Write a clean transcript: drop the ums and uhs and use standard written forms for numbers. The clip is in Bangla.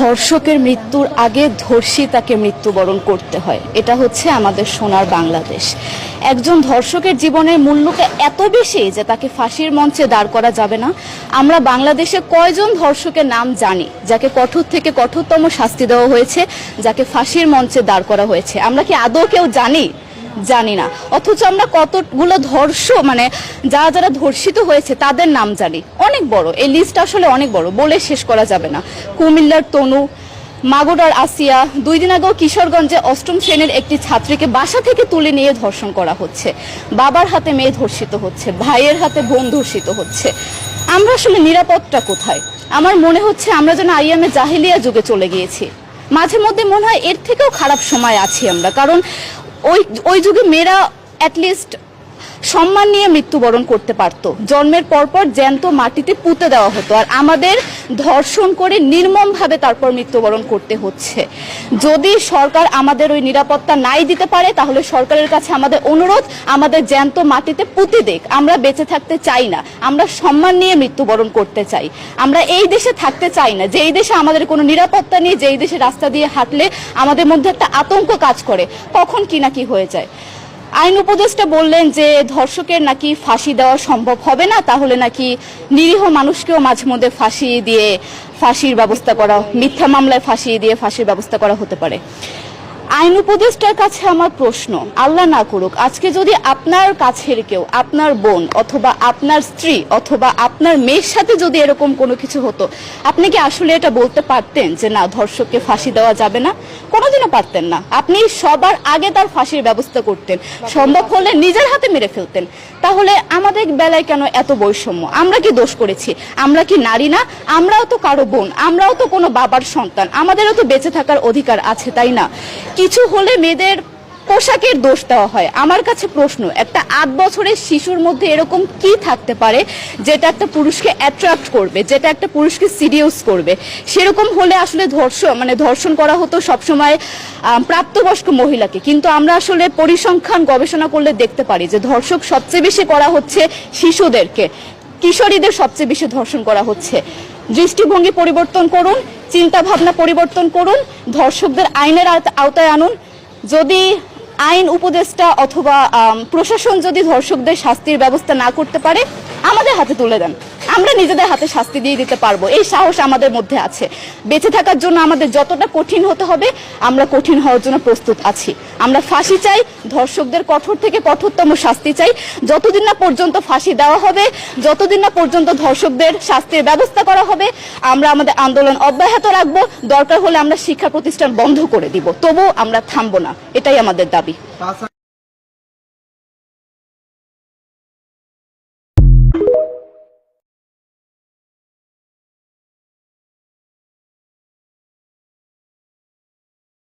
ধর্ষকের মৃত্যুর আগে ধর্ষী তাকে মৃত্যুবরণ করতে হয়। এটা হচ্ছে আমাদের সোনার বাংলাদেশ। একজন ধর্ষকের জীবনের মূল্যটা এত বেশি যে তাকে ফাঁসির মঞ্চে দাঁড় করা যাবে না। আমরা বাংলাদেশে কয়জন ধর্ষকের নাম জানি যাকে কঠোর থেকে কঠোরতম শাস্তি দেওয়া হয়েছে, যাকে ফাঁসির মঞ্চে দাঁড় করা হয়েছে? আমরা কি আদৌ কেউ জানি? জানি না। অথচ আমরা কতগুলো যারা যারা ধর্ষিত হয়েছে তাদের নাম জানি। অনেক বড় এই লিস্ট, আসলে অনেক বড়, বলে শেষ করা যাবে না। কুমিল্লার তনু, মাগুরার আসিয়া, 2 দিন আগেও কিশোরগঞ্জে 8ম শ্রেণীর একটি ছাত্রীকে বাসা থেকে তুলে নিয়ে ধর্ষণ করা হচ্ছে। বাবার হাতে মেয়ে ধর্ষিত হচ্ছে, ভাইয়ের হাতে বোন ধর্ষিত হচ্ছে। আমরা আসলে নিরাপদটা কোথায়? আমার মনে হচ্ছে আমরা যেন আইয়ামে জাহিলিয়া যুগে চলে গিয়েছি। মাঝে মধ্যে মনে হয় এর থেকেও খারাপ সময় আছি আমরা, কারণ ওই যুগে মেয়েরা অ্যাটলিস্ট সম্মান নিয়ে মৃত্যুবরণ করতে পারতো। জন্মের পরপর জ্যান্ত মাটিতে পুঁতে দেওয়া হতো, আর আমাদের ধর্ষণ করে নির্মমভাবে তারপর মৃত্যুবরণ করতে হচ্ছে। যদি সরকার আমাদের ওই নিরাপত্তা নাই দিতে পারে, তাহলে সরকারের কাছে আমাদের অনুরোধ, আমাদের জ্যান্ত মাটিতে পুঁতে দেখ। আমরা বেঁচে থাকতে চাই না, আমরা সম্মান নিয়ে মৃত্যুবরণ করতে চাই। আমরা এই দেশে থাকতে চাই না যে এই দেশে আমাদের কোনো নিরাপত্তা নেই, যে এই দেশে রাস্তা দিয়ে হাঁটলে আমাদের মধ্যে একটা আতঙ্ক কাজ করে, কখন কি না কি হয়ে যায়। আইন উপদেষ্টা বললেন যে ধর্ষকের নাকি ফাঁসি দেওয়া সম্ভব হবে না, তাহলে নাকি নিরীহ মানুষকেও মাঝে মধ্যে ফাঁসির ব্যবস্থা করা, মিথ্যা মামলায় ফাঁসিয়ে দিয়ে ফাঁসির ব্যবস্থা করা হতে পারে। আইন উপদেষ্টার কাছে আমার প্রশ্ন, আল্লাহ না করুক আজকে যদি আপনার কাছের কেউ, আপনার বোন অথবা আপনার স্ত্রী অথবা আপনার মেয়ের সাথে যদি এরকম কোনো কিছু হতো, আপনি কি আসলে এটা বলতে পারতেন যে না, ধর্ষককে ফাঁসি দেওয়া যাবে না? কোনোদিনও পারতেন না। আপনি সবার আগে তার ফাঁসির ব্যবস্থা করতেন, সম্ভব হলে নিজের হাতে মেরে ফেলতেন। তাহলে আমাদের বেলায় কেন এত বৈষম্য? আমরা কি দোষ করেছি? আমরা কি নারী না? আমরাও তো কারো বোন, আমরাও তো কোনো বাবার সন্তান, আমাদেরও তো বেঁচে থাকার অধিকার আছে, তাই না? কিছু হলে মেয়েদের পোশাকের দোষ দেওয়া হয়। আমার কাছে প্রশ্ন, একটা 8 বছরের শিশুর মধ্যে এরকম কি থাকতে পারে যেটা একটা পুরুষকে অ্যাট্রাক্ট করবে, যেটা একটা পুরুষকে সিরিয়াস করবে? সেরকম হলে আসলে ধর্ষণ করা হতো সবসময় প্রাপ্তবয়স্ক মহিলাকে। কিন্তু আমরা আসলে পরিসংখ্যান গবেষণা করলে দেখতে পারি যে ধর্ষক সবচেয়ে বেশি করা হচ্ছে শিশুদেরকে, কিশোরীদের সবচেয়ে বেশি ধর্ষণ করা হচ্ছে। দৃষ্টিভঙ্গি পরিবর্তন করুন, চিন্তা ভাবনা পরিবর্তন করুন, ধর্ষকদের আইনের আওতায় আনুন। যদি আইন উপদেষ্টা অথবা প্রশাসন যদি ধর্ষকদের শাস্তির ব্যবস্থা না করতে পারে, আমাদের হাতে তুলে দেন, আমরা নিজেদের হাতে শাস্তি দিয়ে দিতে পারবো। এই সাহস আমাদের মধ্যে আছে। বেঁচে থাকার জন্য আমাদের যতটা কঠিন হতে হবে, আমরা কঠিন হওয়ার জন্য প্রস্তুত আছি। আমরা ফাঁসি চাই, ধর্ষকদের কঠোর থেকে কঠোরতম শাস্তি চাই। যতদিন না পর্যন্ত ফাঁসি দেওয়া হবে, যতদিন না পর্যন্ত ধর্ষকদের শাস্তির ব্যবস্থা করা হবে, আমরা আমাদের আন্দোলন অব্যাহত রাখবো। দরকার হলে আমরা শিক্ষা প্রতিষ্ঠান বন্ধ করে দিব, তবুও আমরা থামবো না। এটাই আমাদের দাবি।